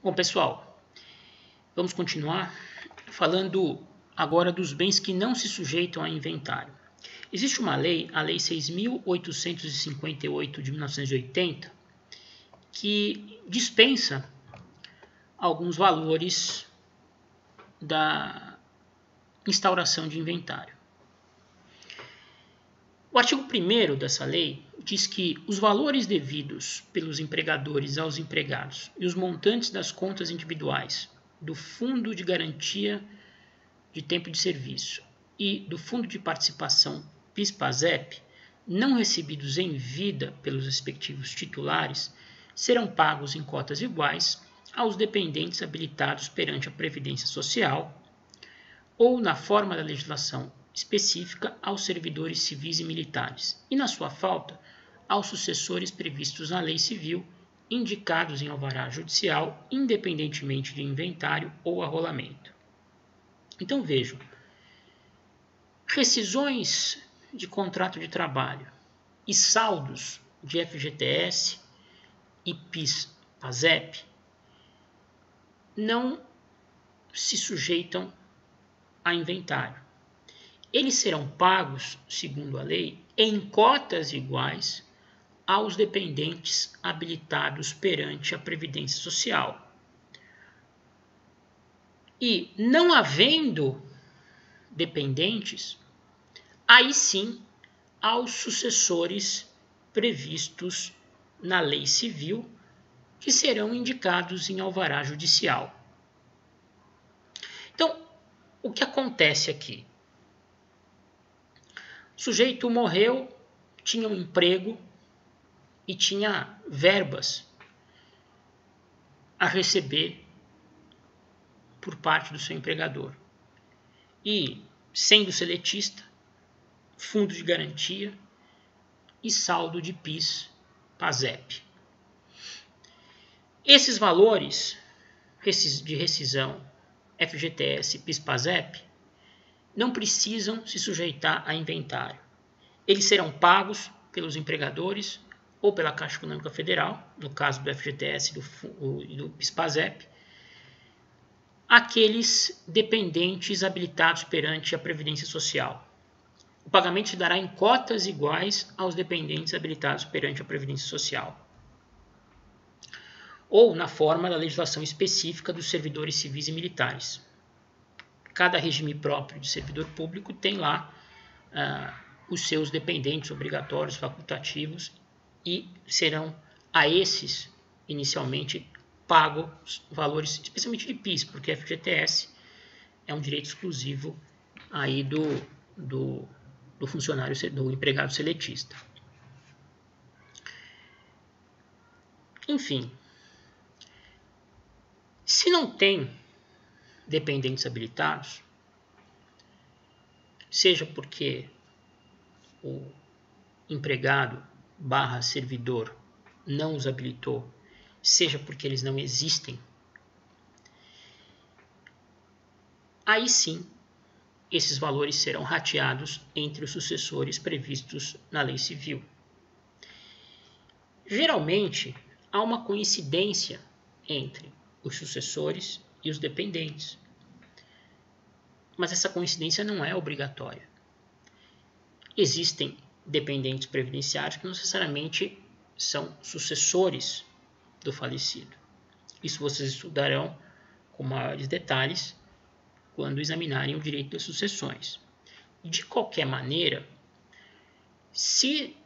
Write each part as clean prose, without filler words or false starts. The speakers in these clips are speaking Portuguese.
Bom, pessoal, vamos continuar falando agora dos bens que não se sujeitam a inventário. Existe uma lei, a Lei 6.858 de 1980, que dispensa alguns valores da instauração de inventário. O artigo 1º dessa lei diz que os valores devidos pelos empregadores aos empregados e os montantes das contas individuais do Fundo de Garantia de Tempo de Serviço e do Fundo de Participação PIS/PASEP não recebidos em vida pelos respectivos titulares serão pagos em cotas iguais aos dependentes habilitados perante a Previdência Social ou, na forma da legislação específica, aos servidores civis e militares, e, na sua falta, aos sucessores previstos na Lei Civil, indicados em alvará judicial, independentemente de inventário ou arrolamento. Então, vejam, rescisões de contrato de trabalho e saldos de FGTS e PIS/PASEP não se sujeitam a inventário. Eles serão pagos, segundo a lei, em cotas iguais aos dependentes habilitados perante a Previdência Social. E, não havendo dependentes, aí sim aos sucessores previstos na Lei Civil, que serão indicados em alvará judicial. Então, o que acontece aqui? O sujeito morreu, tinha um emprego e tinha verbas a receber por parte do seu empregador. E, sendo seletista, fundo de garantia e saldo de PIS/PASEP. Esses valores de rescisão, FGTS e PIS/PASEP, não precisam se sujeitar a inventário. Eles serão pagos pelos empregadores ou pela Caixa Econômica Federal, no caso do FGTS e do PIS/PASEP, aqueles dependentes habilitados perante a Previdência Social. O pagamento se dará em cotas iguais aos dependentes habilitados perante a Previdência Social, ou na forma da legislação específica dos servidores civis e militares. Cada regime próprio de servidor público tem lá os seus dependentes obrigatórios, facultativos, e serão a esses, inicialmente, pagos valores, especialmente de PIS, porque FGTS é um direito exclusivo aí do funcionário, do empregado seletista. Enfim, se não tem dependentes habilitados, seja porque o empregado / servidor não os habilitou, seja porque eles não existem, aí sim esses valores serão rateados entre os sucessores previstos na Lei Civil. Geralmente, há uma coincidência entre os sucessores e os dependentes, mas essa coincidência não é obrigatória. Existem dependentes previdenciários que não necessariamente são sucessores do falecido. Isso vocês estudarão com maiores detalhes quando examinarem o direito das sucessões. De qualquer maneira, se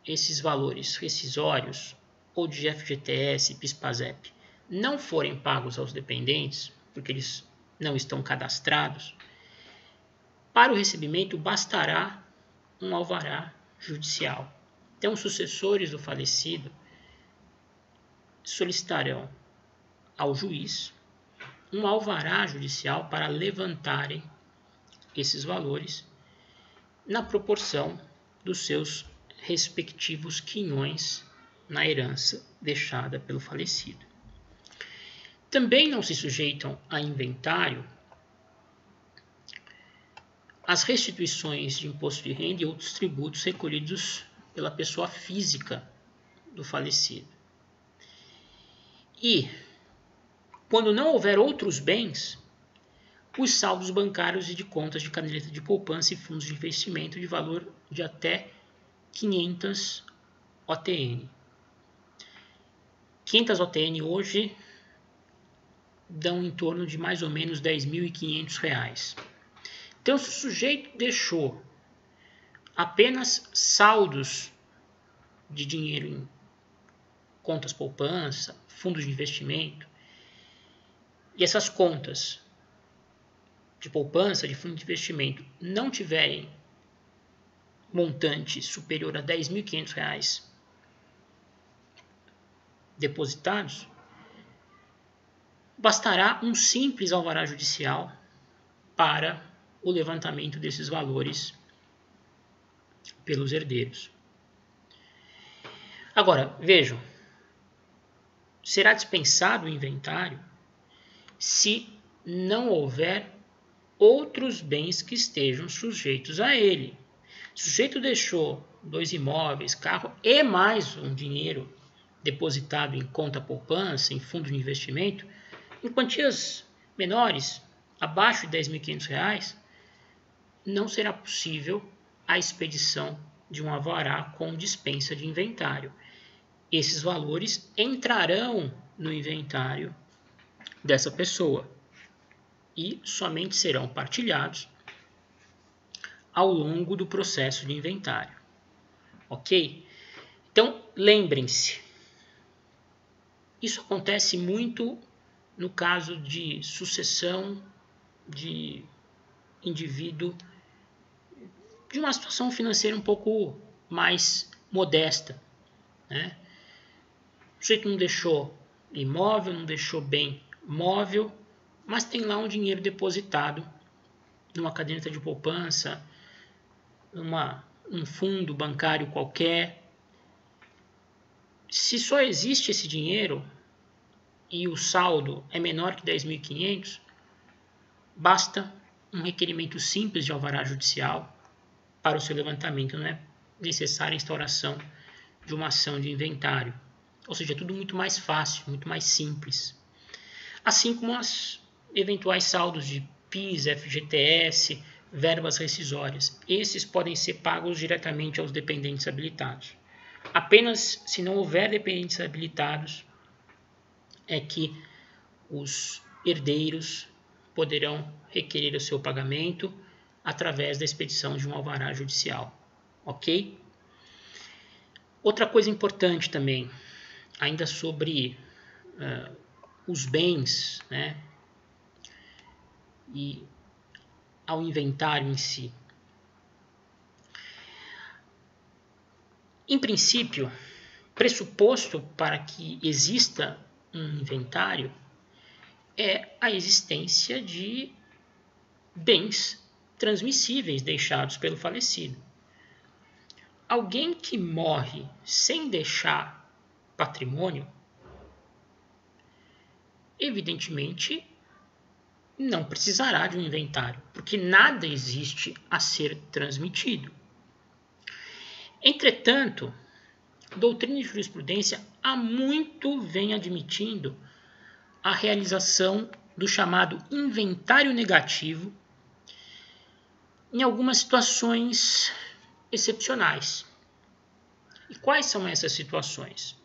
esses valores rescisórios ou de FGTS e PIS/PASEP não forem pagos aos dependentes, porque eles não estão cadastrados, para o recebimento bastará um alvará judicial. Então, os sucessores do falecido solicitarão ao juiz um alvará judicial para levantarem esses valores na proporção dos seus respectivos quinhões na herança deixada pelo falecido. Também não se sujeitam a inventário as restituições de imposto de renda e outros tributos recolhidos pela pessoa física do falecido. E quando não houver outros bens, os saldos bancários e de contas de caderneta de poupança e fundos de investimento de valor de até 500 OTN. 500 OTN hoje dão em torno de mais ou menos R$ 10.500. Então, se o sujeito deixou apenas saldos de dinheiro em contas poupança, fundos de investimento, e essas contas de poupança, de fundo de investimento, não tiverem montante superior a R$ 10.500 depositados, bastará um simples alvará judicial para o levantamento desses valores pelos herdeiros. Agora, vejam, será dispensado o inventário se não houver outros bens que estejam sujeitos a ele. Se o sujeito deixou 2 imóveis, carro e mais um dinheiro depositado em conta poupança, em fundo de investimento, em quantias menores, abaixo de R$ 10.500, não será possível a expedição de um alvará com dispensa de inventário. Esses valores entrarão no inventário dessa pessoa e somente serão partilhados ao longo do processo de inventário. Ok? Então, lembrem-se, isso acontece muito no caso de sucessão de indivíduo de uma situação financeira um pouco mais modesta, né? O sujeito não deixou imóvel, não deixou bem móvel, mas tem lá um dinheiro depositado numa caderneta de poupança, um fundo bancário qualquer. Se só existe esse dinheiro e o saldo é menor que 10.500, basta um requerimento simples de alvará judicial para o seu levantamento, não é necessária a instauração de uma ação de inventário. Ou seja, é tudo muito mais fácil, muito mais simples. Assim como os eventuais saldos de PIS, FGTS, verbas rescisórias. Esses podem ser pagos diretamente aos dependentes habilitados. Apenas se não houver dependentes habilitados é que os herdeiros poderão requerer o seu pagamento através da expedição de um alvará judicial. Ok? Outra coisa importante também, ainda sobre os bens, né, e ao inventário em si. Em princípio, pressuposto para que exista um inventário é a existência de bens transmissíveis deixados pelo falecido. Alguém que morre sem deixar patrimônio, evidentemente, não precisará de um inventário, porque nada existe a ser transmitido. Entretanto, doutrina e jurisprudência há muito vem admitindo a realização do chamado inventário negativo em algumas situações excepcionais. E quais são essas situações?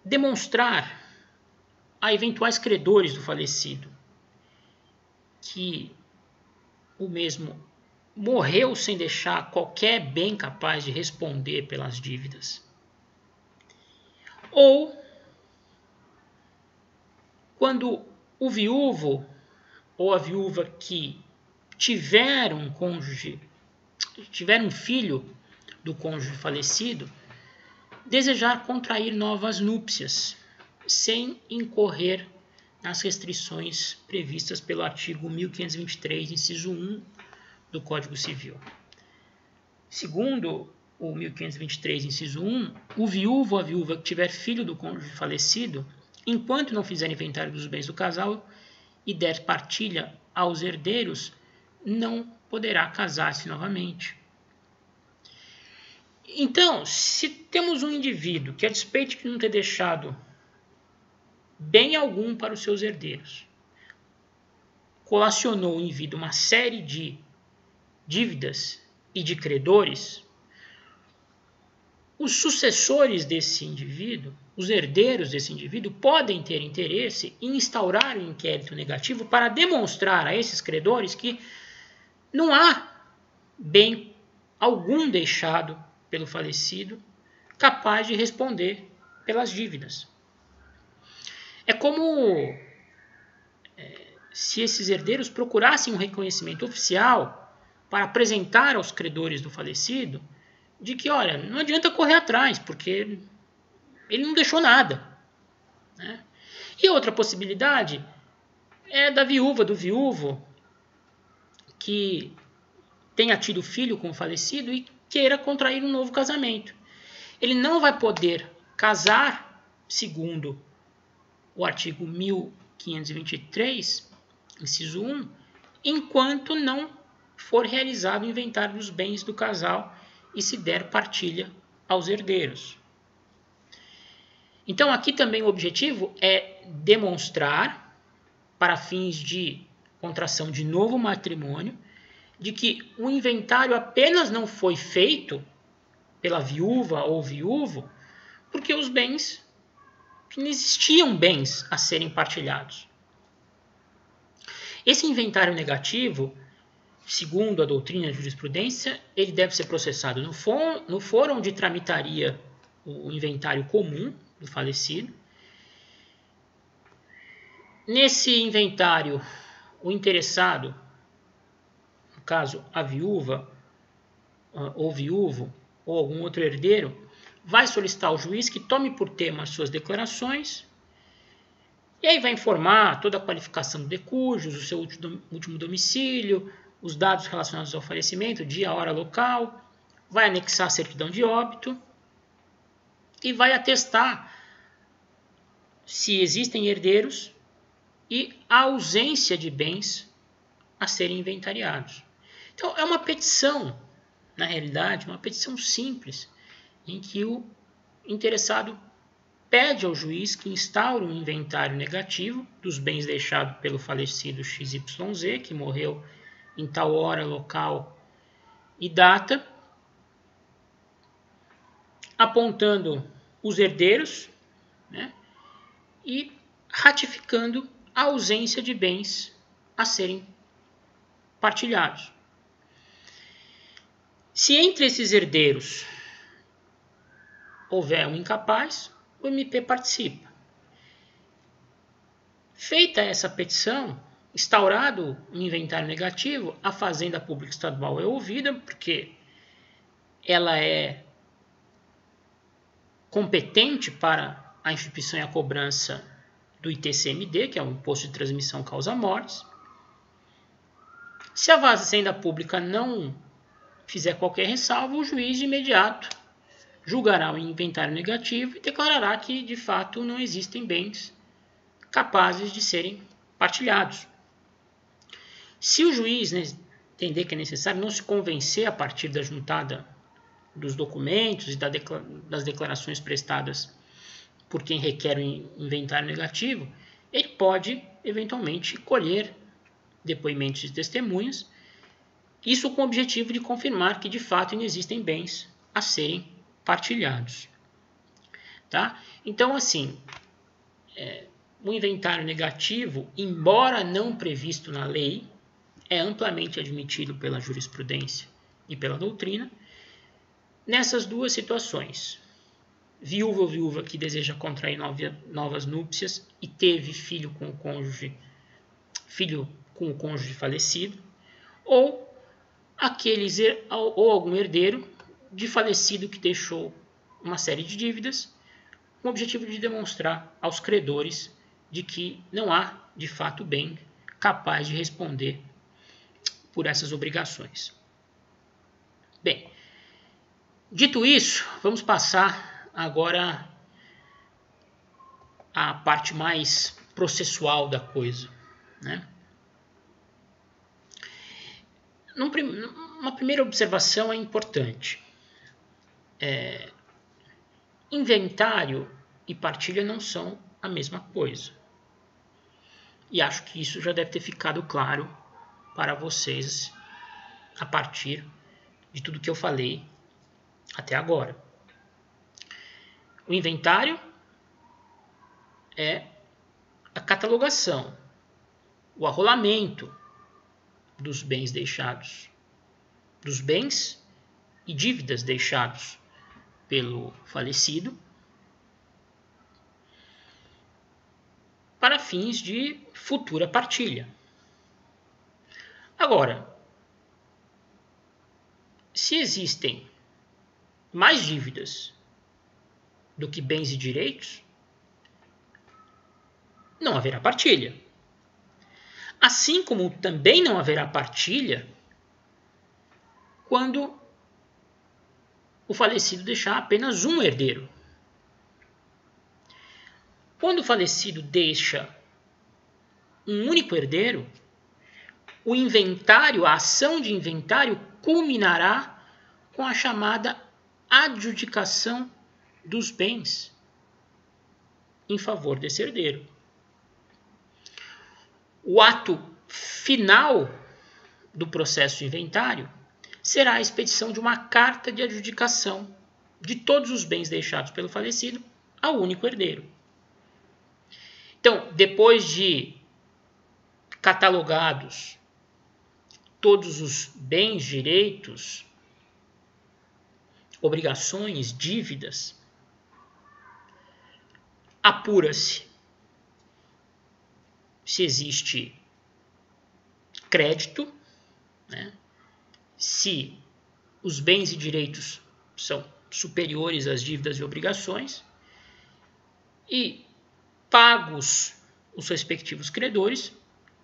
Demonstrar a eventuais credores do falecido que o mesmo morreu sem deixar qualquer bem capaz de responder pelas dívidas. Ou quando o viúvo ou a viúva que tiver um filho do cônjuge falecido, desejar contrair novas núpcias, sem incorrer nas restrições previstas pelo artigo 1523, inciso 1 do Código Civil. Segundo o 1523, inciso 1, o viúvo ou a viúva que tiver filho do cônjuge falecido, enquanto não fizer inventário dos bens do casal e der partilha aos herdeiros, não poderá casar-se novamente. Então, se temos um indivíduo que, a despeito de não ter deixado bem algum para os seus herdeiros, colacionou em vida uma série de dívidas e de credores, os sucessores desse indivíduo, os herdeiros desse indivíduo, podem ter interesse em instaurar um inquérito negativo para demonstrar a esses credores que não há bem algum deixado pelo falecido capaz de responder pelas dívidas. É como se esses herdeiros procurassem um reconhecimento oficial para apresentar aos credores do falecido de que, olha, não adianta correr atrás, porque ele não deixou nada. Né? E outra possibilidade é da viúva, do viúvo, que tenha tido filho com o falecido e queira contrair um novo casamento. Ele não vai poder casar, segundo o artigo 1523, inciso 1, enquanto não for realizado o inventário dos bens do casal e se der partilha aos herdeiros. Então, aqui também o objetivo é demonstrar, para fins de contração de novo matrimônio, de que o inventário apenas não foi feito pela viúva ou viúvo porque os bens, que não existiam bens a serem partilhados. Esse inventário negativo, segundo a doutrina e a jurisprudência, ele deve ser processado no fórum onde tramitaria o inventário comum do falecido. Nesse inventário, o interessado, no caso a viúva ou viúvo ou algum outro herdeiro, vai solicitar ao juiz que tome por tema as suas declarações e aí vai informar toda a qualificação do decújus, o seu último domicílio, os dados relacionados ao falecimento, dia, hora, local, vai anexar a certidão de óbito e vai atestar se existem herdeiros e a ausência de bens a serem inventariados. Então, é uma petição, na realidade, uma petição simples, em que o interessado pede ao juiz que instaure um inventário negativo dos bens deixados pelo falecido XYZ, que morreu em tal hora, local e data, apontando os herdeiros, né, e ratificando a ausência de bens a serem partilhados. Se entre esses herdeiros houver um incapaz, o MP participa. Feita essa petição, instaurado um inventário negativo, a Fazenda Pública Estadual é ouvida, porque ela é competente para a instituição e a cobrança do ITCMD, que é o Imposto de Transmissão Causa-Mortes. Se a Fazenda Pública não fizer qualquer ressalva, o juiz de imediato julgará o inventário negativo e declarará que, de fato, não existem bens capazes de serem partilhados. Se o juiz entender que é necessário, não se convencer a partir da juntada dos documentos e das declarações prestadas por quem requer o inventário negativo, ele pode, eventualmente, colher depoimentos de testemunhas, isso com o objetivo de confirmar que, de fato, não existem bens a serem partilhados. Tá? Então, assim, o inventário negativo, embora não previsto na lei, é amplamente admitido pela jurisprudência e pela doutrina nessas duas situações. Viúva ou viúva que deseja contrair novas núpcias e teve filho com o cônjuge falecido, ou algum herdeiro de falecido que deixou uma série de dívidas, com o objetivo de demonstrar aos credores de que não há, de fato, bem capaz de responder por essas obrigações. Bem, dito isso, vamos passar agora à parte mais processual da coisa, né? Uma primeira observação é importante. inventário e partilha não são a mesma coisa. E acho que isso já deve ter ficado claro para vocês a partir de tudo que eu falei até agora. O inventário é a catalogação, o arrolamento dos bens deixados, dos bens e dívidas deixados pelo falecido para fins de futura partilha. Agora, se existem mais dívidas do que bens e direitos, não haverá partilha. Assim como também não haverá partilha quando o falecido deixar apenas um herdeiro. Quando o falecido deixa um único herdeiro, o inventário, a ação de inventário culminará com a chamada adjudicação dos bens em favor desse herdeiro. O ato final do processo de inventário será a expedição de uma carta de adjudicação de todos os bens deixados pelo falecido ao único herdeiro. Então, depois de catalogados todos os bens, direitos, obrigações, dívidas, apura-se se existe crédito, né? Se os bens e direitos são superiores às dívidas e obrigações, e pagos os respectivos credores,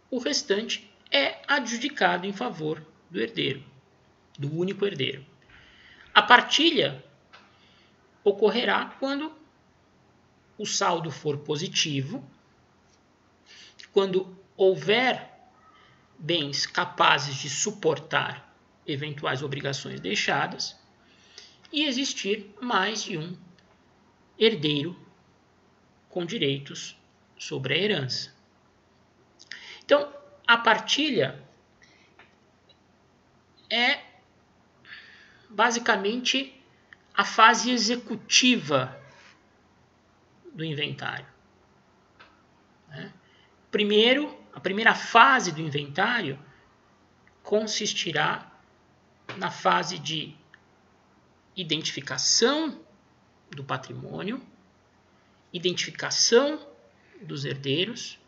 o restante é adjudicado em favor do herdeiro, do único herdeiro. A partilha ocorrerá quando o saldo for positivo, quando houver bens capazes de suportar eventuais obrigações deixadas e existir mais de um herdeiro com direitos sobre a herança. Então, a partilha é basicamente a fase executiva do inventário. A primeira fase do inventário consistirá na fase de identificação do patrimônio, identificação dos herdeiros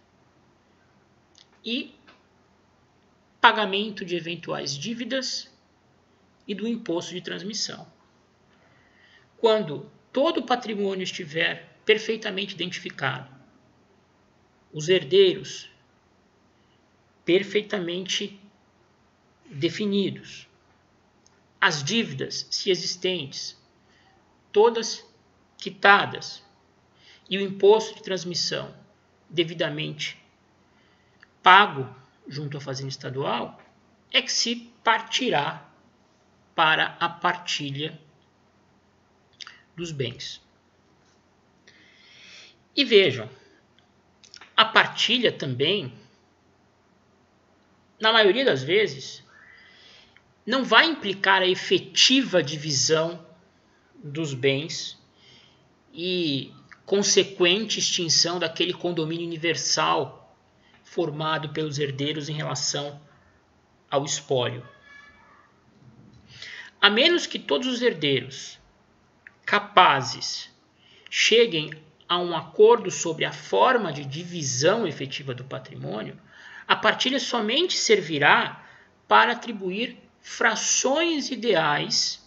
e pagamento de eventuais dívidas e do imposto de transmissão. Quando todo o patrimônio estiver perfeitamente identificado, os herdeiros perfeitamente definidos, as dívidas, se existentes, todas quitadas e o imposto de transmissão devidamente pago junto à Fazenda Estadual, é que se partirá para a partilha dos bens. E vejam, a partilha também, na maioria das vezes, não vai implicar a efetiva divisão dos bens e consequente extinção daquele condomínio universal formado pelos herdeiros em relação ao espólio. A menos que todos os herdeiros capazes cheguem a um acordo sobre a forma de divisão efetiva do patrimônio, a partilha somente servirá para atribuir frações ideais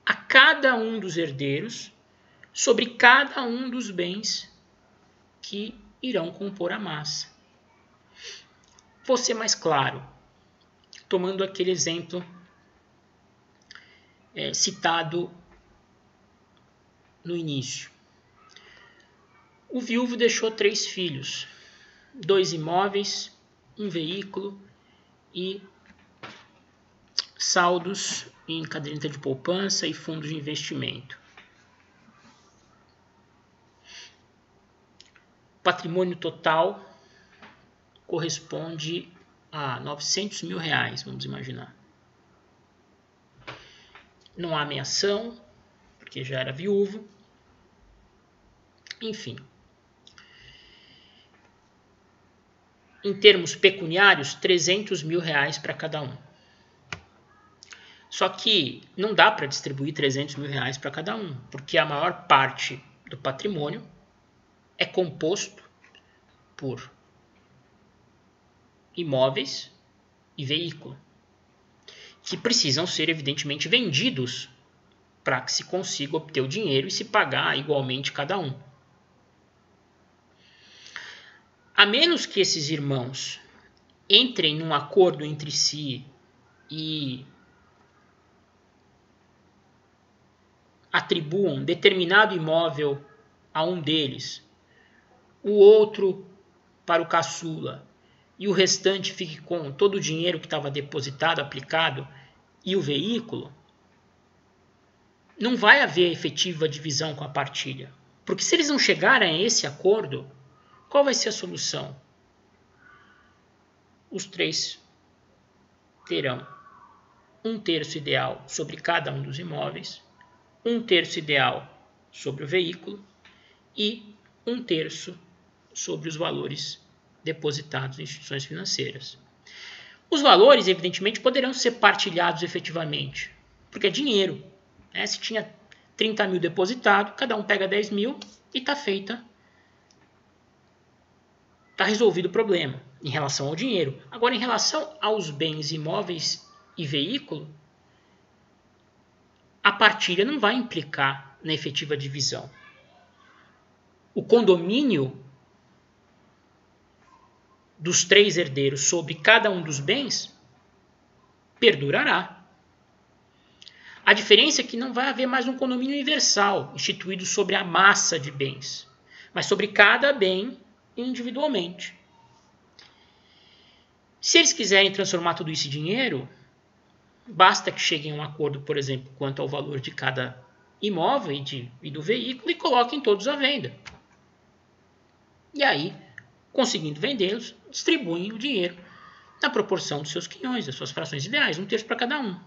a cada um dos herdeiros sobre cada um dos bens que irão compor a massa. Vou ser mais claro, tomando aquele exemplo citado no início. O viúvo deixou 3 filhos, 2 imóveis, um veículo e saldos em caderneta de poupança e fundos de investimento. Patrimônio total corresponde a R$900 mil, vamos imaginar. Não há meação, porque já era viúvo. Enfim. Em termos pecuniários, R$300 mil para cada um. Só que não dá para distribuir R$300 mil para cada um, porque a maior parte do patrimônio é composto por imóveis e veículo, que precisam ser evidentemente vendidos para que se consiga obter o dinheiro e se pagar igualmente cada um. A menos que esses irmãos entrem num acordo entre si e atribuam determinado imóvel a um deles, o outro para o caçula, e o restante fique com todo o dinheiro que estava depositado, aplicado, e o veículo, não vai haver efetiva divisão com a partilha. Porque se eles não chegarem a esse acordo, qual vai ser a solução? Os três terão 1/3 ideal sobre cada um dos imóveis, 1/3 ideal sobre o veículo e 1/3 sobre os valores depositados em instituições financeiras. Os valores, evidentemente, poderão ser partilhados efetivamente, porque é dinheiro. Né? Se tinha 30 mil depositado, cada um pega 10 mil e está resolvido o problema em relação ao dinheiro. Agora, em relação aos bens imóveis e veículo, a partilha não vai implicar na efetiva divisão. O condomínio dos 3 herdeiros sobre cada um dos bens perdurará. A diferença é que não vai haver mais um condomínio universal instituído sobre a massa de bens, mas sobre cada bem individualmente. Se eles quiserem transformar tudo isso em dinheiro, basta que cheguem a um acordo, por exemplo, quanto ao valor de cada imóvel e do veículo e coloquem todos à venda. E aí, conseguindo vendê-los, distribuem o dinheiro na proporção dos seus quinhões, das suas frações ideais, 1/3 para cada um.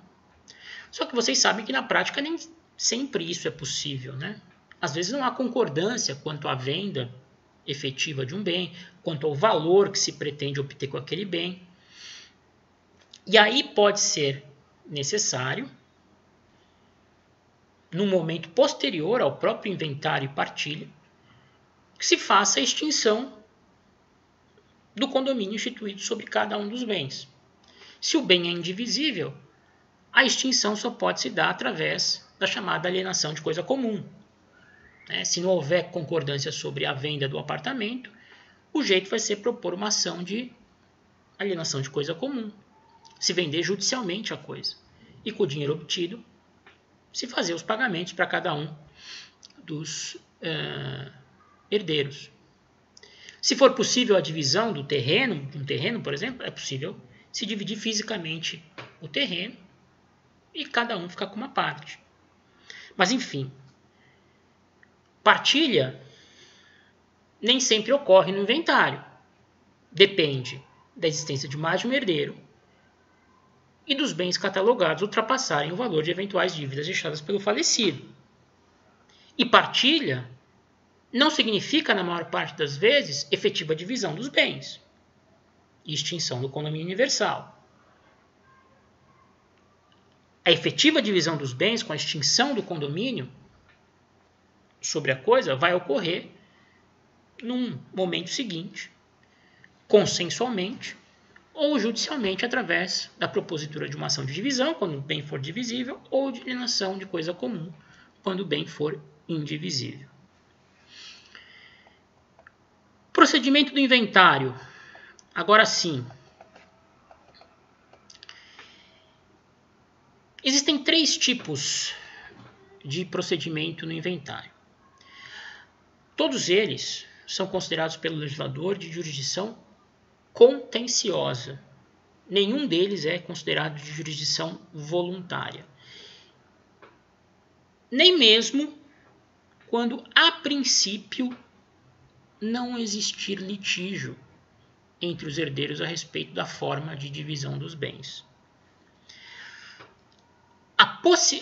Só que vocês sabem que na prática nem sempre isso é possível, né? Às vezes não há concordância quanto à venda efetiva de um bem, quanto ao valor que se pretende obter com aquele bem. E aí pode ser necessário, num momento posterior ao próprio inventário e partilha, que se faça a extinção do condomínio instituído sobre cada um dos bens. Se o bem é indivisível, a extinção só pode se dar através da chamada alienação de coisa comum. Se não houver concordância sobre a venda do apartamento, o jeito vai ser propor uma ação de alienação de coisa comum, se vender judicialmente a coisa e com o dinheiro obtido se fazer os pagamentos para cada um dos herdeiros. Se for possível a divisão do terreno, de um terreno, por exemplo, é possível se dividir fisicamente o terreno e cada um ficar com uma parte. Mas, enfim, partilha nem sempre ocorre no inventário. Depende da existência de mais de um herdeiro e dos bens catalogados ultrapassarem o valor de eventuais dívidas deixadas pelo falecido. E partilha não significa, na maior parte das vezes, efetiva divisão dos bens e extinção do condomínio universal. A efetiva divisão dos bens com a extinção do condomínio sobre a coisa vai ocorrer num momento seguinte, consensualmente ou judicialmente através da propositura de uma ação de divisão, quando o bem for divisível, ou de alienação de coisa comum, quando o bem for indivisível. Procedimento do inventário. Agora sim. Existem 3 tipos de procedimento no inventário. Todos eles são considerados pelo legislador de jurisdição contenciosa. Nenhum deles é considerado de jurisdição voluntária. nem mesmo quando a princípio não existir litígio entre os herdeiros a respeito da forma de divisão dos bens.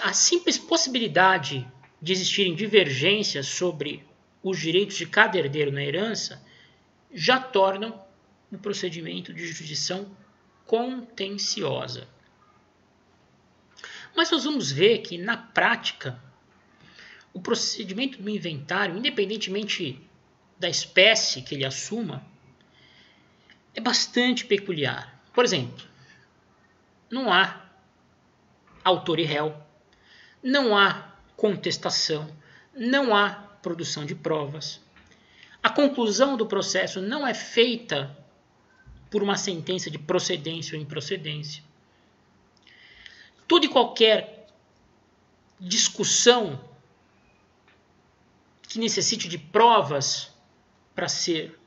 A simples possibilidade de existirem divergências sobre os direitos de cada herdeiro na herança já tornam o procedimento de jurisdição contenciosa. Mas nós vamos ver que, na prática, o procedimento do inventário, independentemente da espécie que ele assuma, é bastante peculiar. Por exemplo, não há autor e réu, não há contestação, não há produção de provas. A conclusão do processo não é feita por uma sentença de procedência ou improcedência. Toda e qualquer discussão que necessite de provas para ser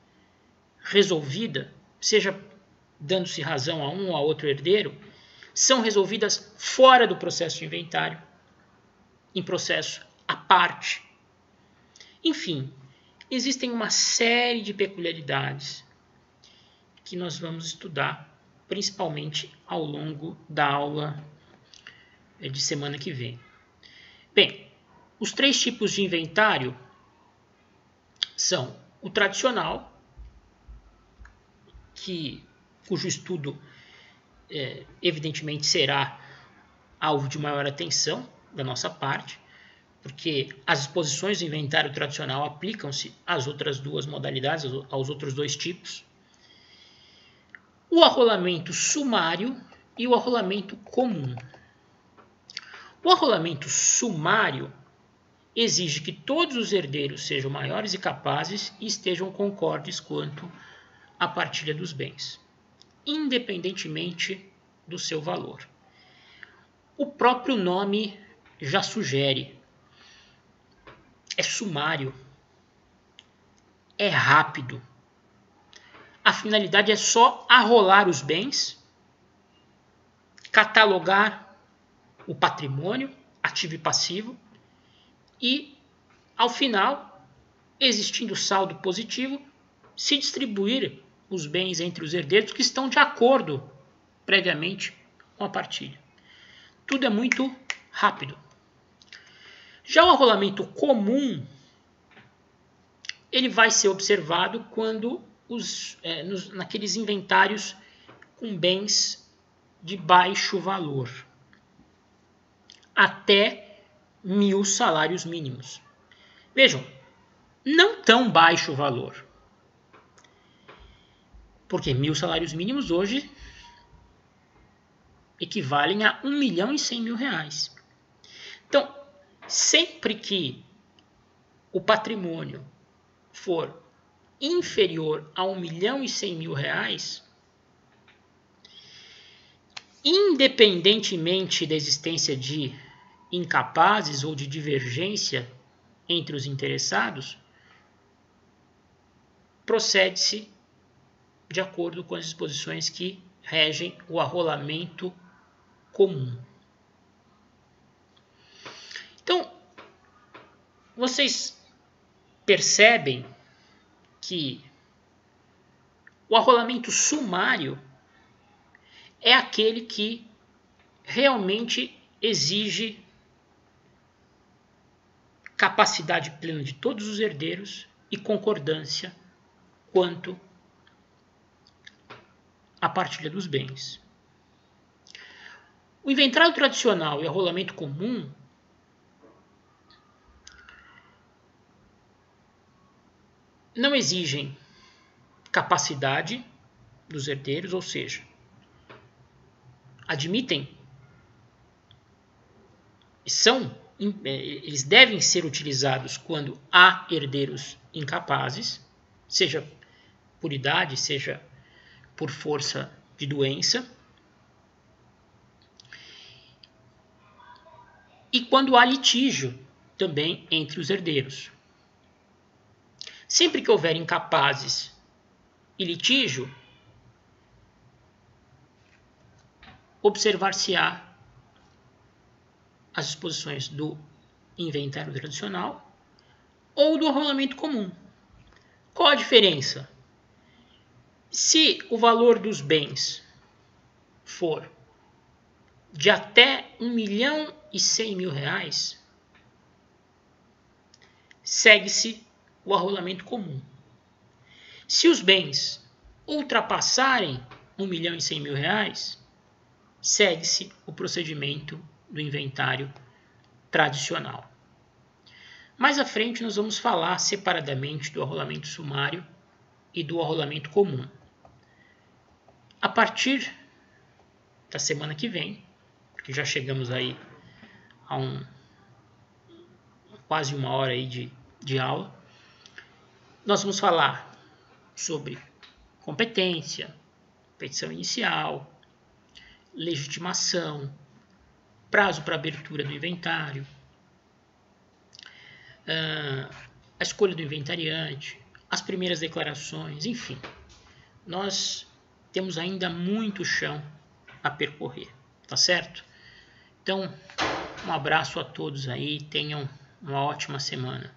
resolvida, seja dando-se razão a um ou a outro herdeiro, são resolvidas fora do processo de inventário, em processo à parte. Enfim, existem uma série de peculiaridades que nós vamos estudar, principalmente ao longo da aula de semana que vem. Bem, os 3 tipos de inventário são o tradicional, cujo estudo evidentemente será alvo de maior atenção da nossa parte, porque as exposições do inventário tradicional aplicam-se às outras 2 modalidades, aos outros 2 tipos. O arrolamento sumário e o arrolamento comum. O arrolamento sumário exige que todos os herdeiros sejam maiores e capazes e estejam concordes quanto à partilha dos bens, independentemente do seu valor. O próprio nome já sugere. É sumário. É rápido. A finalidade é só arrolar os bens, catalogar o patrimônio, ativo e passivo, e, ao final, existindo saldo positivo, se distribuir os bens entre os herdeiros que estão de acordo previamente com a partilha. Tudo é muito rápido. Já o arrolamento comum, ele vai ser observado quando naqueles inventários com bens de baixo valor, até 1.000 salários mínimos. Vejam, não tão baixo valor, porque 1.000 salários mínimos hoje equivalem a 1.100.000 reais. Então, sempre que o patrimônio for inferior a 1.100.000 reais, independentemente da existência de incapazes ou de divergência entre os interessados, procede-se de acordo com as disposições que regem o arrolamento comum. Então, vocês percebem que o arrolamento sumário é aquele que realmente exige capacidade plena de todos os herdeiros e concordância quanto à partilha dos bens. O inventário tradicional e o arrolamento comum não exigem capacidade dos herdeiros, ou seja, admitem, eles devem ser utilizados quando há herdeiros incapazes, seja por idade, seja por força de doença, e quando há litígio também entre os herdeiros. Sempre que houver incapazes e litígio, observar-se-á as disposições do inventário tradicional ou do arrolamento comum. Qual a diferença? Se o valor dos bens for de até R$1.100.000, segue-se o arrolamento comum. Se os bens ultrapassarem R$1.100.000, segue-se o procedimento do inventário tradicional. Mais à frente nós vamos falar separadamente do arrolamento sumário e do arrolamento comum. A partir da semana que vem, porque já chegamos aí a quase uma hora aí de aula, nós vamos falar sobre competência, petição inicial, legitimação, prazo para abertura do inventário, a escolha do inventariante, as primeiras declarações, enfim. Nós temos ainda muito chão a percorrer, tá certo? Então, um abraço a todos aí, tenham uma ótima semana.